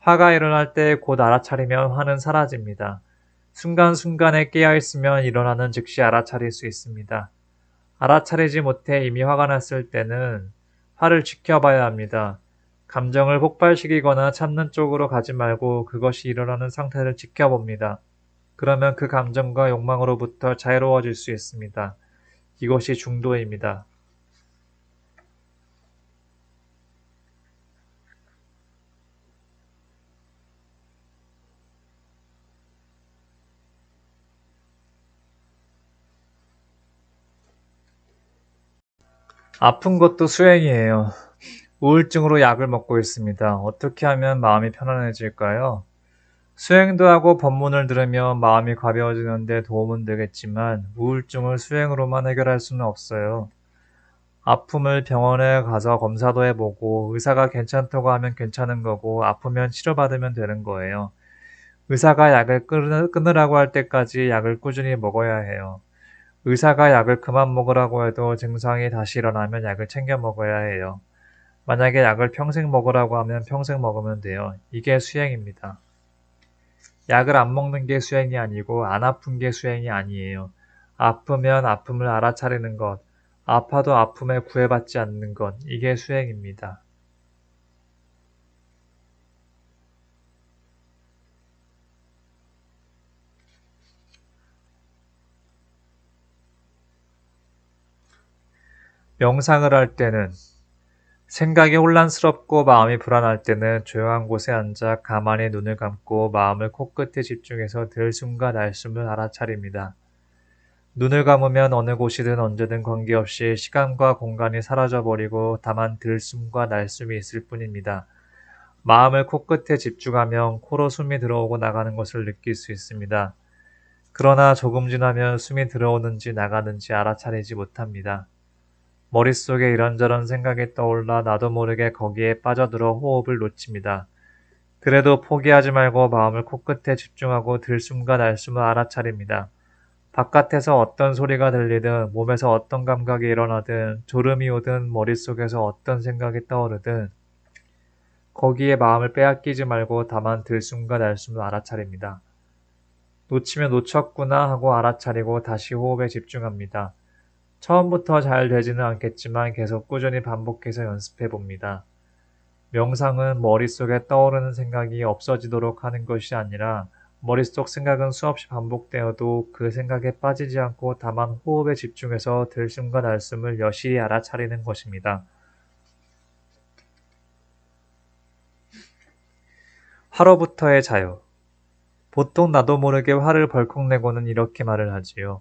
화가 일어날 때 곧 알아차리면 화는 사라집니다. 순간순간에 깨어있으면 일어나는 즉시 알아차릴 수 있습니다. 알아차리지 못해 이미 화가 났을 때는 화를 지켜봐야 합니다. 감정을 폭발시키거나 참는 쪽으로 가지 말고 그것이 일어나는 상태를 지켜봅니다. 그러면 그 감정과 욕망으로부터 자유로워질 수 있습니다. 이것이 중도입니다. 아픈 것도 수행이에요. 우울증으로 약을 먹고 있습니다. 어떻게 하면 마음이 편안해질까요? 수행도 하고 법문을 들으며 마음이 가벼워지는데 도움은 되겠지만 우울증을 수행으로만 해결할 수는 없어요. 아픔을 병원에 가서 검사도 해보고 의사가 괜찮다고 하면 괜찮은 거고 아프면 치료받으면 되는 거예요. 의사가 약을 끊으라고 할 때까지 약을 꾸준히 먹어야 해요. 의사가 약을 그만 먹으라고 해도 증상이 다시 일어나면 약을 챙겨 먹어야 해요. 만약에 약을 평생 먹으라고 하면 평생 먹으면 돼요. 이게 수행입니다. 약을 안 먹는 게 수행이 아니고 안 아픈 게 수행이 아니에요. 아프면 아픔을 알아차리는 것, 아파도 아픔에 구애받지 않는 것, 이게 수행입니다. 명상을 할 때는 생각이 혼란스럽고 마음이 불안할 때는 조용한 곳에 앉아 가만히 눈을 감고 마음을 코끝에 집중해서 들숨과 날숨을 알아차립니다. 눈을 감으면 어느 곳이든 언제든 관계없이 시간과 공간이 사라져버리고 다만 들숨과 날숨이 있을 뿐입니다. 마음을 코끝에 집중하면 코로 숨이 들어오고 나가는 것을 느낄 수 있습니다. 그러나 조금 지나면 숨이 들어오는지 나가는지 알아차리지 못합니다. 머릿속에 이런저런 생각이 떠올라 나도 모르게 거기에 빠져들어 호흡을 놓칩니다. 그래도 포기하지 말고 마음을 코끝에 집중하고 들숨과 날숨을 알아차립니다. 바깥에서 어떤 소리가 들리든 몸에서 어떤 감각이 일어나든 졸음이 오든 머릿속에서 어떤 생각이 떠오르든 거기에 마음을 빼앗기지 말고 다만 들숨과 날숨을 알아차립니다. 놓치면 놓쳤구나 하고 알아차리고 다시 호흡에 집중합니다. 처음부터 잘 되지는 않겠지만 계속 꾸준히 반복해서 연습해 봅니다. 명상은 머릿속에 떠오르는 생각이 없어지도록 하는 것이 아니라 머릿속 생각은 수없이 반복되어도 그 생각에 빠지지 않고 다만 호흡에 집중해서 들숨과 날숨을 여실히 알아차리는 것입니다. 화로부터의 자유. 보통 나도 모르게 화를 벌컥 내고는 이렇게 말을 하지요.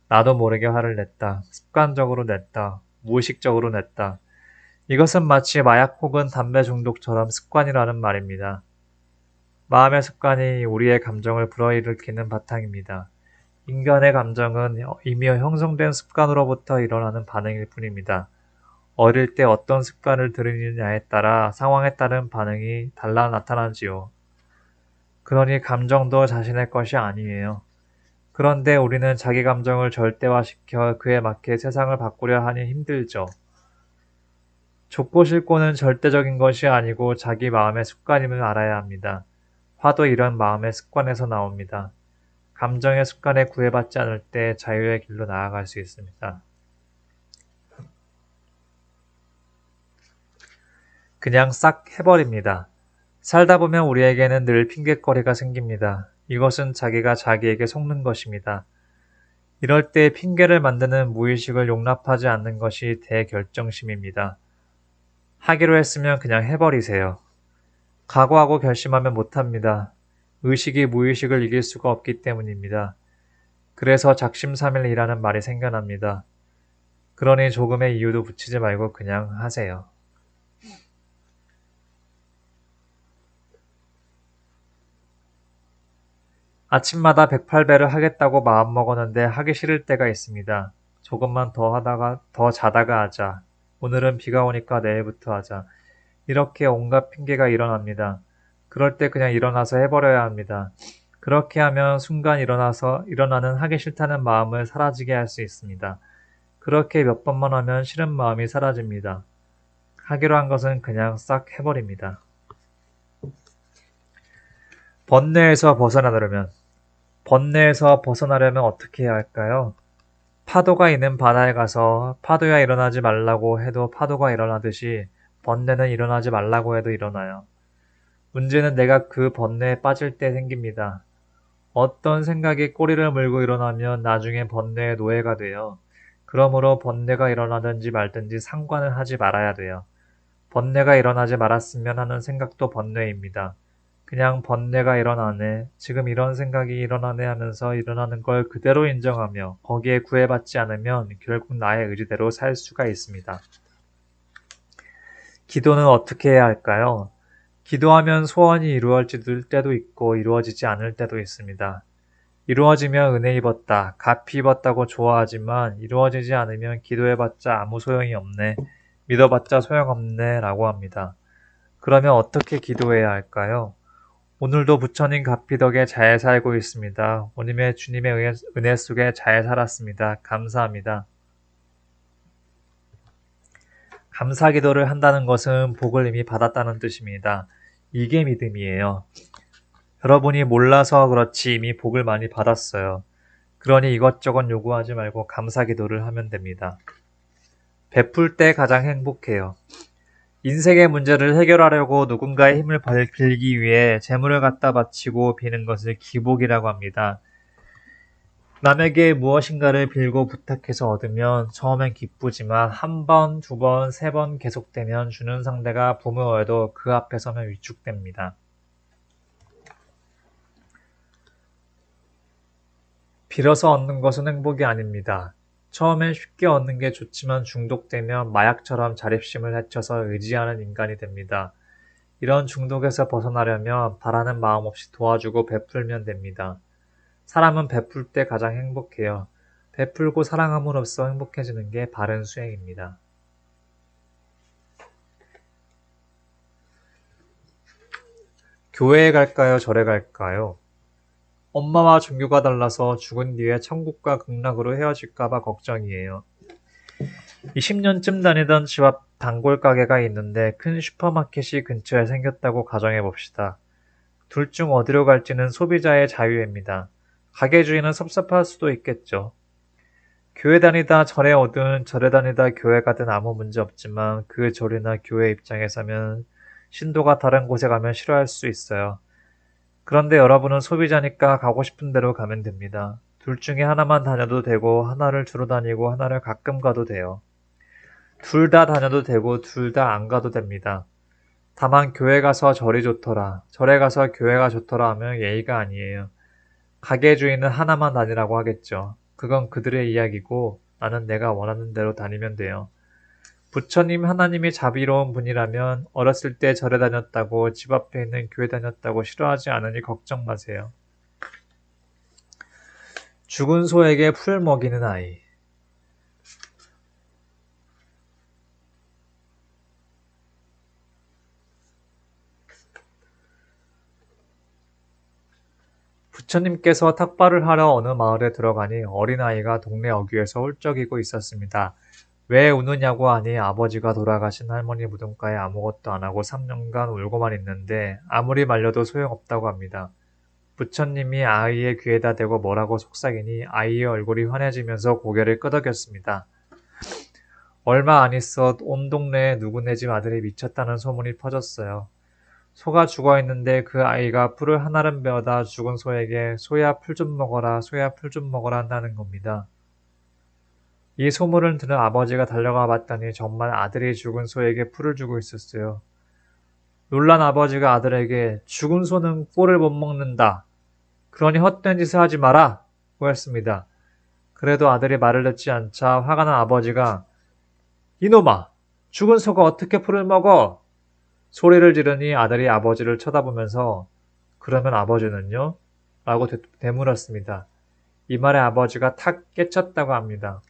나도 모르게 화를 냈다. 습관적으로 냈다. 무의식적으로 냈다. 이것은 마치 마약 혹은 담배 중독처럼 습관이라는 말입니다. 마음의 습관이 우리의 감정을 불어일으키는 바탕입니다. 인간의 감정은 이미 형성된 습관으로부터 일어나는 반응일 뿐입니다. 어릴 때 어떤 습관을 들이느냐에 따라 상황에 따른 반응이 달라 나타나지요. 그러니 감정도 자신의 것이 아니에요. 그런데 우리는 자기 감정을 절대화시켜 그에 맞게 세상을 바꾸려 하니 힘들죠. 좋고 싫고는 절대적인 것이 아니고 자기 마음의 습관임을 알아야 합니다. 화도 이런 마음의 습관에서 나옵니다. 감정의 습관에 구애받지 않을 때 자유의 길로 나아갈 수 있습니다. 그냥 싹 해버립니다. 살다 보면 우리에게는 늘 핑곗거리가 생깁니다. 이것은 자기가 자기에게 속는 것입니다. 이럴 때 핑계를 만드는 무의식을 용납하지 않는 것이 대결정심입니다. 하기로 했으면 그냥 해버리세요. 각오하고 결심하면 못합니다. 의식이 무의식을 이길 수가 없기 때문입니다. 그래서 작심삼일이라는 말이 생겨납니다. 그러니 조금의 이유도 붙이지 말고 그냥 하세요. 아침마다 108배를 하겠다고 마음먹었는데 하기 싫을 때가 있습니다. 조금만 더 하다가 더 자다가 하자. 오늘은 비가 오니까 내일부터 하자. 이렇게 온갖 핑계가 일어납니다. 그럴 때 그냥 일어나서 해버려야 합니다. 그렇게 하면 순간 일어나는 하기 싫다는 마음을 사라지게 할 수 있습니다. 그렇게 몇 번만 하면 싫은 마음이 사라집니다. 하기로 한 것은 그냥 싹 해버립니다. 번뇌에서 벗어나려면 어떻게 해야 할까요? 파도가 있는 바다에 가서 파도야 일어나지 말라고 해도 파도가 일어나듯이 번뇌는 일어나지 말라고 해도 일어나요. 문제는 내가 그 번뇌에 빠질 때 생깁니다. 어떤 생각이 꼬리를 물고 일어나면 나중에 번뇌의 노예가 돼요. 그러므로 번뇌가 일어나든지 말든지 상관은 하지 말아야 돼요. 번뇌가 일어나지 말았으면 하는 생각도 번뇌입니다. 그냥 번뇌가 일어나네, 지금 이런 생각이 일어나네 하면서 일어나는 걸 그대로 인정하며 거기에 구애받지 않으면 결국 나의 의지대로 살 수가 있습니다. 기도는 어떻게 해야 할까요? 기도하면 소원이 이루어질 때도 있고 이루어지지 않을 때도 있습니다. 이루어지면 은혜 입었다, 값이 입었다고 좋아하지만 이루어지지 않으면 기도해봤자 아무 소용이 없네, 믿어봤자 소용없네 라고 합니다. 그러면 어떻게 기도해야 할까요? 오늘도 부처님 값비 덕에 잘 살고 있습니다. 오님의 주님의 은혜 속에 잘 살았습니다. 감사합니다. 감사 기도를 한다는 것은 복을 이미 받았다는 뜻입니다. 이게 믿음이에요. 여러분이 몰라서 그렇지 이미 복을 많이 받았어요. 그러니 이것저것 요구하지 말고 감사 기도를 하면 됩니다. 베풀 때 가장 행복해요. 인생의 문제를 해결하려고 누군가의 힘을 빌기 위해 재물을 갖다 바치고 비는 것을 기복이라고 합니다. 남에게 무엇인가를 빌고 부탁해서 얻으면 처음엔 기쁘지만 한 번, 두 번, 세 번 계속되면 주는 상대가 부모여도 그 앞에 서면 위축됩니다. 빌어서 얻는 것은 행복이 아닙니다. 처음엔 쉽게 얻는 게 좋지만 중독되면 마약처럼 자립심을 해쳐서 의지하는 인간이 됩니다. 이런 중독에서 벗어나려면 바라는 마음 없이 도와주고 베풀면 됩니다. 사람은 베풀 때 가장 행복해요. 베풀고 사랑함으로써 행복해지는 게 바른 수행입니다. 교회에 갈까요? 절에 갈까요? 엄마와 종교가 달라서 죽은 뒤에 천국과 극락으로 헤어질까봐 걱정이에요. 20년쯤 다니던 집 앞 단골 가게가 있는데 큰 슈퍼마켓이 근처에 생겼다고 가정해봅시다. 둘 중 어디로 갈지는 소비자의 자유입니다. 가게 주인은 섭섭할 수도 있겠죠. 교회 다니다 절에 오든 절에 다니다 교회 가든 아무 문제 없지만 그 절이나 교회 입장에서면 신도가 다른 곳에 가면 싫어할 수 있어요. 그런데 여러분은 소비자니까 가고 싶은 대로 가면 됩니다. 둘 중에 하나만 다녀도 되고 하나를 주로 다니고 하나를 가끔 가도 돼요. 둘 다 다녀도 되고 둘 다 안 가도 됩니다. 다만 교회 가서 절이 좋더라, 절에 가서 교회가 좋더라 하면 예의가 아니에요. 가게 주인은 하나만 다니라고 하겠죠. 그건 그들의 이야기고 나는 내가 원하는 대로 다니면 돼요. 부처님 하나님이 자비로운 분이라면 어렸을 때 절에 다녔다고 집 앞에 있는 교회 다녔다고 싫어하지 않으니 걱정 마세요. 죽은 소에게 풀 먹이는 아이. 부처님께서 탁발을 하러 어느 마을에 들어가니 어린아이가 동네 어귀에서 홀쩍이고 있었습니다. 왜 우느냐고 하니 아버지가 돌아가신 할머니 무덤가에 아무것도 안 하고 3년간 울고만 있는데 아무리 말려도 소용없다고 합니다. 부처님이 아이의 귀에다 대고 뭐라고 속삭이니 아이의 얼굴이 환해지면서 고개를 끄덕였습니다. 얼마 안 있어 온 동네에 누구네 집 아들이 미쳤다는 소문이 퍼졌어요. 소가 죽어 있는데 그 아이가 풀을 한아름 베어다 죽은 소에게 소야 풀 좀 먹어라, 소야 풀 좀 먹어라 한다는 겁니다. 이 소문을 들은 아버지가 달려가 봤더니 정말 아들이 죽은 소에게 풀을 주고 있었어요. 놀란 아버지가 아들에게 죽은 소는 꼴을 못 먹는다. 그러니 헛된 짓을 하지 마라. 고 했습니다. 그래도 아들이 말을 듣지 않자 화가 난 아버지가 이놈아! 죽은 소가 어떻게 풀을 먹어? 소리를 지르니 아들이 아버지를 쳐다보면서 그러면 아버지는요? 라고 되물었습니다. 이 말에 아버지가 탁 깨쳤다고 합니다.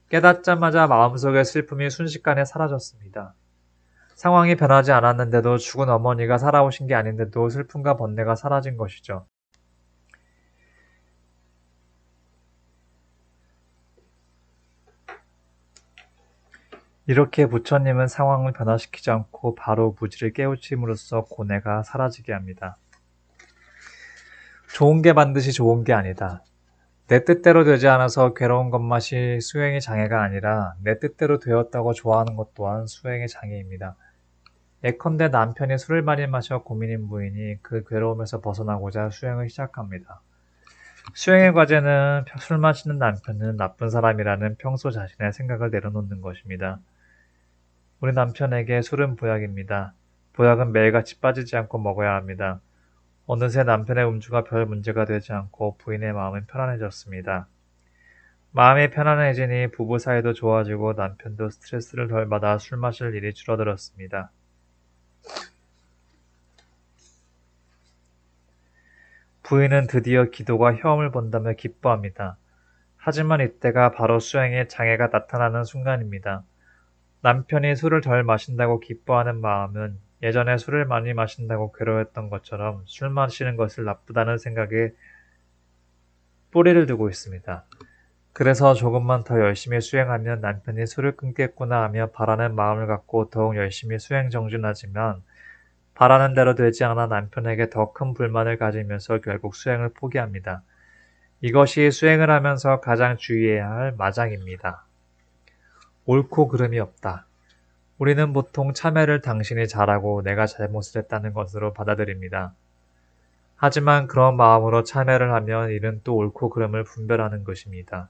깨닫자마자 마음속의 슬픔이 순식간에 사라졌습니다. 상황이 변하지 않았는데도 죽은 어머니가 살아오신 게 아닌데도 슬픔과 번뇌가 사라진 것이죠. 이렇게 부처님은 상황을 변화시키지 않고 바로 무지를 깨우침으로써 고뇌가 사라지게 합니다. 좋은 게 반드시 좋은 게 아니다. 내 뜻대로 되지 않아서 괴로운 것만이 수행의 장애가 아니라 내 뜻대로 되었다고 좋아하는 것 또한 수행의 장애입니다. 예컨대 남편이 술을 많이 마셔 고민인 부인이 그 괴로움에서 벗어나고자 수행을 시작합니다. 수행의 과제는 술 마시는 남편은 나쁜 사람이라는 평소 자신의 생각을 내려놓는 것입니다. 우리 남편에게 술은 보약입니다. 보약은 매일같이 빠지지 않고 먹어야 합니다. 어느새 남편의 음주가 별 문제가 되지 않고 부인의 마음은 편안해졌습니다. 마음이 편안해지니 부부 사이도 좋아지고 남편도 스트레스를 덜 받아 술 마실 일이 줄어들었습니다. 부인은 드디어 기도가 혀음을 본다며 기뻐합니다. 하지만 이때가 바로 수행에 장애가 나타나는 순간입니다. 남편이 술을 덜 마신다고 기뻐하는 마음은 예전에 술을 많이 마신다고 괴로웠던 것처럼 술 마시는 것을 나쁘다는 생각에 뿌리를 두고 있습니다. 그래서 조금만 더 열심히 수행하면 남편이 술을 끊겠구나 하며 바라는 마음을 갖고 더욱 열심히 수행 정진하지만 바라는 대로 되지 않아 남편에게 더 큰 불만을 가지면서 결국 수행을 포기합니다. 이것이 수행을 하면서 가장 주의해야 할 마장입니다. 옳고 그름이 없다. 우리는 보통 참회를 당신이 잘하고 내가 잘못을 했다는 것으로 받아들입니다. 하지만 그런 마음으로 참회를 하면 이는 또 옳고 그름을 분별하는 것입니다.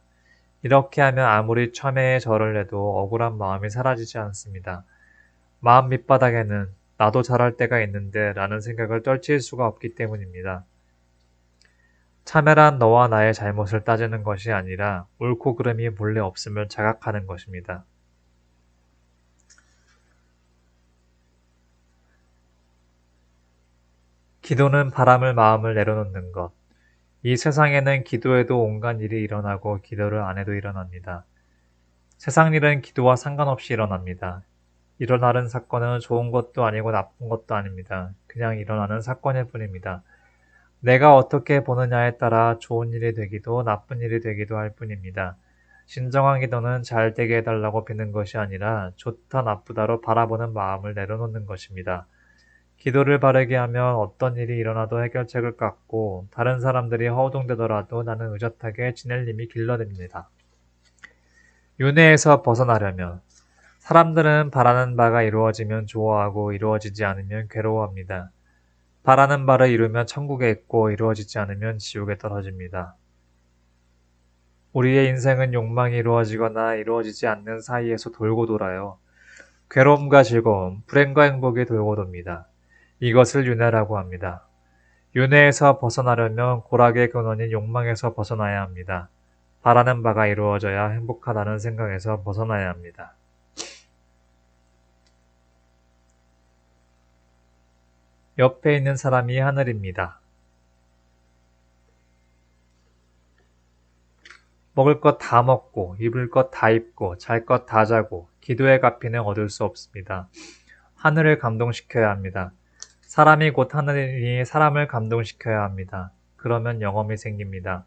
이렇게 하면 아무리 참회에 절을 해도 억울한 마음이 사라지지 않습니다. 마음 밑바닥에는 나도 잘할 때가 있는데 라는 생각을 떨칠 수가 없기 때문입니다. 참회란 너와 나의 잘못을 따지는 것이 아니라 옳고 그름이 본래 없음을 자각하는 것입니다. 기도는 바람을 마음을 내려놓는 것. 이 세상에는 기도해도 온갖 일이 일어나고 기도를 안 해도 일어납니다. 세상 일은 기도와 상관없이 일어납니다. 일어나는 사건은 좋은 것도 아니고 나쁜 것도 아닙니다. 그냥 일어나는 사건일 뿐입니다. 내가 어떻게 보느냐에 따라 좋은 일이 되기도 나쁜 일이 되기도 할 뿐입니다. 진정한 기도는 잘 되게 해달라고 비는 것이 아니라 좋다 나쁘다로 바라보는 마음을 내려놓는 것입니다. 기도를 바르게 하면 어떤 일이 일어나도 해결책을 갖고 다른 사람들이 허우동대더라도 나는 의젓하게 지낼 힘이 길러냅니다. 윤회에서 벗어나려면 사람들은 바라는 바가 이루어지면 좋아하고 이루어지지 않으면 괴로워합니다. 바라는 바를 이루면 천국에 있고 이루어지지 않으면 지옥에 떨어집니다. 우리의 인생은 욕망이 이루어지거나 이루어지지 않는 사이에서 돌고 돌아요. 괴로움과 즐거움, 불행과 행복이 돌고 돕니다. 이것을 윤회라고 합니다. 윤회에서 벗어나려면 고락의 근원인 욕망에서 벗어나야 합니다. 바라는 바가 이루어져야 행복하다는 생각에서 벗어나야 합니다. 옆에 있는 사람이 하늘입니다. 먹을 것 다 먹고 입을 것 다 입고 잘 것 다 자고 기도의 가피는 얻을 수 없습니다. 하늘을 감동시켜야 합니다. 사람이 곧 하늘이니 사람을 감동시켜야 합니다. 그러면 영험이 생깁니다.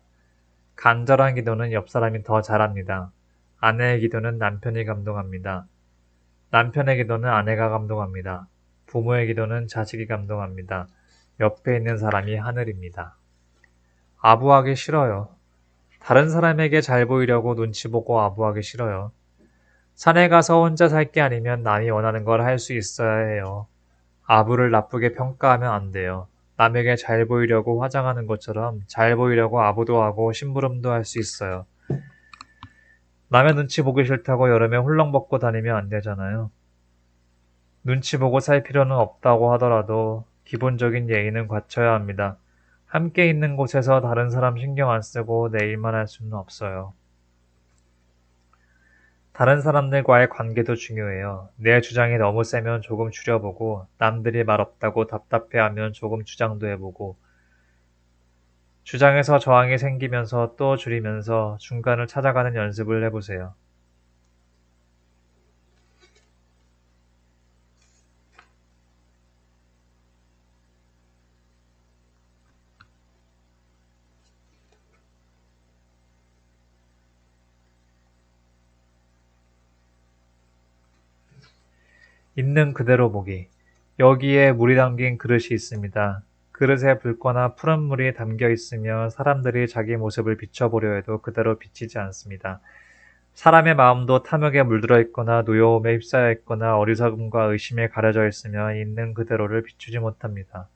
간절한 기도는 옆 사람이 더 잘합니다. 아내의 기도는 남편이 감동합니다. 남편의 기도는 아내가 감동합니다. 부모의 기도는 자식이 감동합니다. 옆에 있는 사람이 하늘입니다. 아부하기 싫어요. 다른 사람에게 잘 보이려고 눈치 보고 아부하기 싫어요. 산에 가서 혼자 살 게 아니면 남이 원하는 걸 할 수 있어야 해요. 아부를 나쁘게 평가하면 안 돼요. 남에게 잘 보이려고 화장하는 것처럼 잘 보이려고 아부도 하고 심부름도 할 수 있어요. 남의 눈치 보기 싫다고 여름에 훌렁 벗고 다니면 안 되잖아요. 눈치 보고 살 필요는 없다고 하더라도 기본적인 예의는 갖춰야 합니다. 함께 있는 곳에서 다른 사람 신경 안 쓰고 내 일만 할 수는 없어요. 다른 사람들과의 관계도 중요해요. 내 주장이 너무 세면 조금 줄여보고 남들이 말 없다고 답답해하면 조금 주장도 해보고 주장에서 저항이 생기면서 또 줄이면서 중간을 찾아가는 연습을 해보세요. 있는 그대로 보기. 여기에 물이 담긴 그릇이 있습니다. 그릇에 붉거나 푸른 물이 담겨 있으며 사람들이 자기 모습을 비춰보려 해도 그대로 비치지 않습니다. 사람의 마음도 탐욕에 물들어 있거나 노여움에 휩싸여 있거나 어리석음과 의심에 가려져 있으며 있는 그대로를 비추지 못합니다.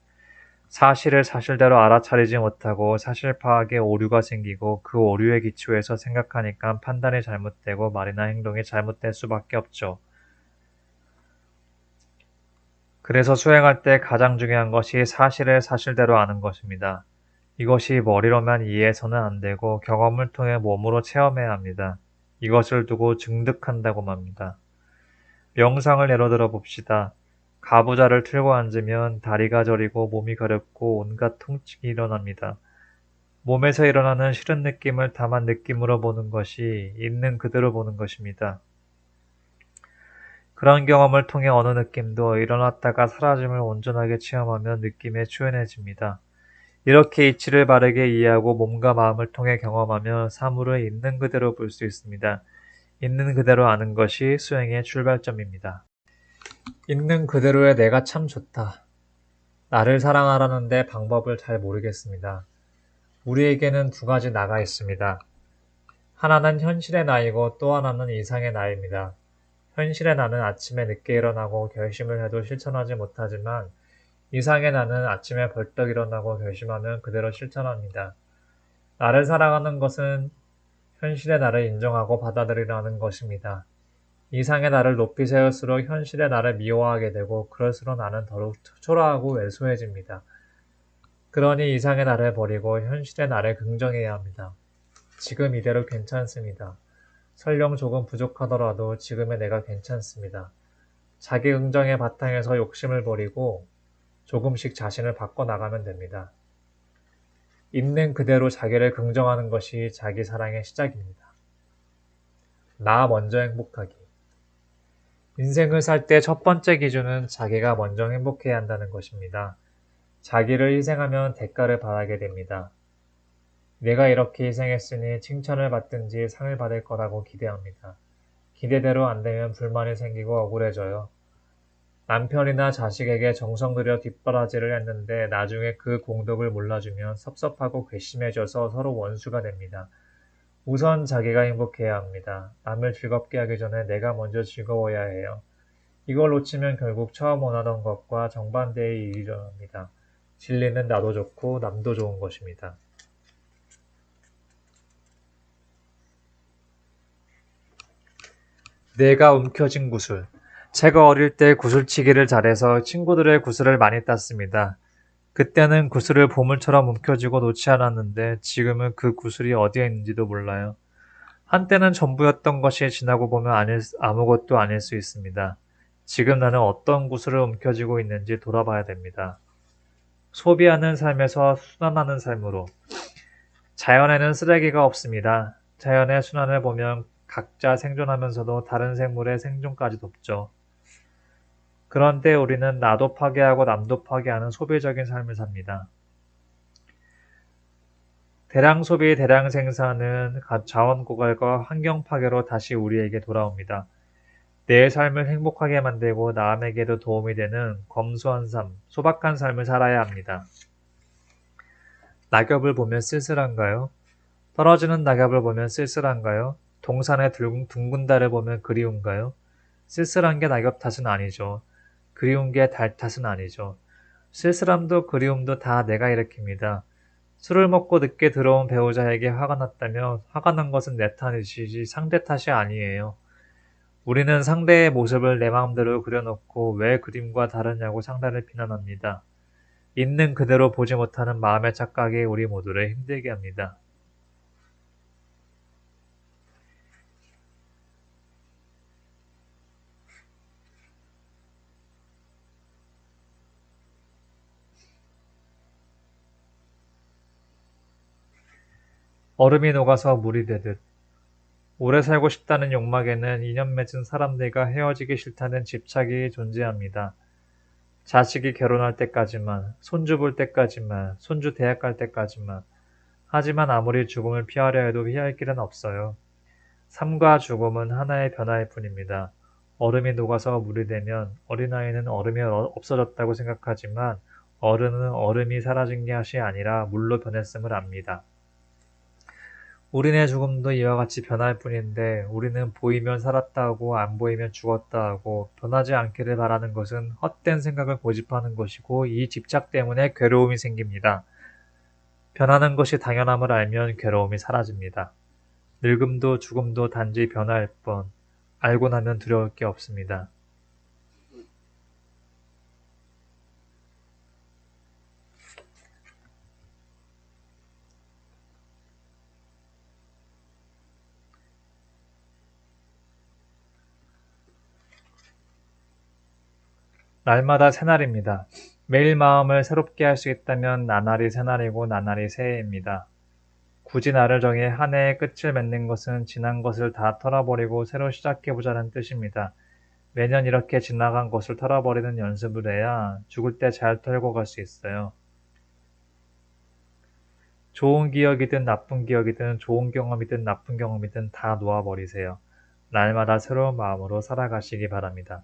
사실을 사실대로 알아차리지 못하고 사실 파악에 오류가 생기고 그 오류에 기초해서 생각하니까 판단이 잘못되고 말이나 행동이 잘못될 수밖에 없죠. 그래서 수행할 때 가장 중요한 것이 사실을 사실대로 아는 것입니다. 이것이 머리로만 이해해서는 안 되고 경험을 통해 몸으로 체험해야 합니다. 이것을 두고 증득한다고 합니다. 명상을 예로 들어 봅시다. 가부좌를 틀고 앉으면 다리가 저리고 몸이 가렵고 온갖 통증이 일어납니다. 몸에서 일어나는 싫은 느낌을 다만 느낌으로 보는 것이 있는 그대로 보는 것입니다. 그런 경험을 통해 어느 느낌도 일어났다가 사라짐을 온전하게 체험하면 느낌에 초연해집니다. 이렇게 이치를 바르게 이해하고 몸과 마음을 통해 경험하며 사물을 있는 그대로 볼 수 있습니다. 있는 그대로 아는 것이 수행의 출발점입니다. 있는 그대로의 내가 참 좋다. 나를 사랑하라는데 방법을 잘 모르겠습니다. 우리에게는 두 가지 나가 있습니다. 하나는 현실의 나이고 또 하나는 이상의 나입니다. 현실의 나는 아침에 늦게 일어나고 결심을 해도 실천하지 못하지만 이상의 나는 아침에 벌떡 일어나고 결심하면 그대로 실천합니다. 나를 사랑하는 것은 현실의 나를 인정하고 받아들이라는 것입니다. 이상의 나를 높이 세울수록 현실의 나를 미워하게 되고 그럴수록 나는 더욱 초라하고 왜소해집니다. 그러니 이상의 나를 버리고 현실의 나를 긍정해야 합니다. 지금 이대로 괜찮습니다. 설령 조금 부족하더라도 지금의 내가 괜찮습니다. 자기 긍정의 바탕에서 욕심을 버리고 조금씩 자신을 바꿔나가면 됩니다. 있는 그대로 자기를 긍정하는 것이 자기 사랑의 시작입니다. 나 먼저 행복하기. 인생을 살 때 첫 번째 기준은 자기가 먼저 행복해야 한다는 것입니다. 자기를 희생하면 대가를 바라게 됩니다. 내가 이렇게 희생했으니 칭찬을 받든지 상을 받을 거라고 기대합니다. 기대대로 안 되면 불만이 생기고 억울해져요. 남편이나 자식에게 정성 들여 뒷바라지를 했는데 나중에 그 공덕을 몰라주면 섭섭하고 괘씸해져서 서로 원수가 됩니다. 우선 자기가 행복해야 합니다. 남을 즐겁게 하기 전에 내가 먼저 즐거워야 해요. 이걸 놓치면 결국 처음 원하던 것과 정반대의 일이 일어납니다. 진리는 나도 좋고 남도 좋은 것입니다. 내가 움켜쥔 구슬. 제가 어릴 때 구슬치기를 잘해서 친구들의 구슬을 많이 땄습니다. 그때는 구슬을 보물처럼 움켜쥐고 놓지 않았는데 지금은 그 구슬이 어디에 있는지도 몰라요. 한때는 전부였던 것이 지나고 보면 아무것도 아닐 수 있습니다. 지금 나는 어떤 구슬을 움켜쥐고 있는지 돌아봐야 됩니다. 소비하는 삶에서 순환하는 삶으로. 자연에는 쓰레기가 없습니다. 자연의 순환을 보면 각자 생존하면서도 다른 생물의 생존까지 돕죠. 그런데 우리는 나도 파괴하고 남도 파괴하는 소비적인 삶을 삽니다. 대량 소비, 대량 생산은 자원 고갈과 환경 파괴로 다시 우리에게 돌아옵니다. 내 삶을 행복하게 만들고 남에게도 도움이 되는 검소한 삶, 소박한 삶을 살아야 합니다. 낙엽을 보면 쓸쓸한가요? 떨어지는 낙엽을 보면 쓸쓸한가요? 동산의 둥근 달을 보면 그리운가요? 쓸쓸한 게 낙엽 탓은 아니죠. 그리운 게 달 탓은 아니죠. 쓸쓸함도 그리움도 다 내가 일으킵니다. 술을 먹고 늦게 들어온 배우자에게 화가 났다면 화가 난 것은 내 탓이지 상대 탓이 아니에요. 우리는 상대의 모습을 내 마음대로 그려놓고 왜 그림과 다르냐고 상대를 비난합니다. 있는 그대로 보지 못하는 마음의 착각이 우리 모두를 힘들게 합니다. 얼음이 녹아서 물이 되듯 오래 살고 싶다는 욕망에는 인연 맺은 사람들과 헤어지기 싫다는 집착이 존재합니다. 자식이 결혼할 때까지만, 손주 볼 때까지만, 손주 대학 갈 때까지만. 하지만 아무리 죽음을 피하려 해도 피할 길은 없어요. 삶과 죽음은 하나의 변화일 뿐입니다. 얼음이 녹아서 물이 되면 어린아이는 얼음이 없어졌다고 생각하지만 어른은 얼음이 사라진 것이 아니라 물로 변했음을 압니다. 우리네 죽음도 이와 같이 변할 뿐인데 우리는 보이면 살았다 하고 안 보이면 죽었다 하고 변하지 않기를 바라는 것은 헛된 생각을 고집하는 것이고 이 집착 때문에 괴로움이 생깁니다. 변하는 것이 당연함을 알면 괴로움이 사라집니다. 늙음도 죽음도 단지 변화일 뿐 알고 나면 두려울 게 없습니다. 날마다 새날입니다. 매일 마음을 새롭게 할 수 있다면 나날이 새날이고 나날이 새해입니다. 굳이 날을 정해 한 해의 끝을 맺는 것은 지난 것을 다 털어버리고 새로 시작해보자는 뜻입니다. 매년 이렇게 지나간 것을 털어버리는 연습을 해야 죽을 때 잘 털고 갈 수 있어요. 좋은 기억이든 나쁜 기억이든 좋은 경험이든 나쁜 경험이든 다 놓아버리세요. 날마다 새로운 마음으로 살아가시기 바랍니다.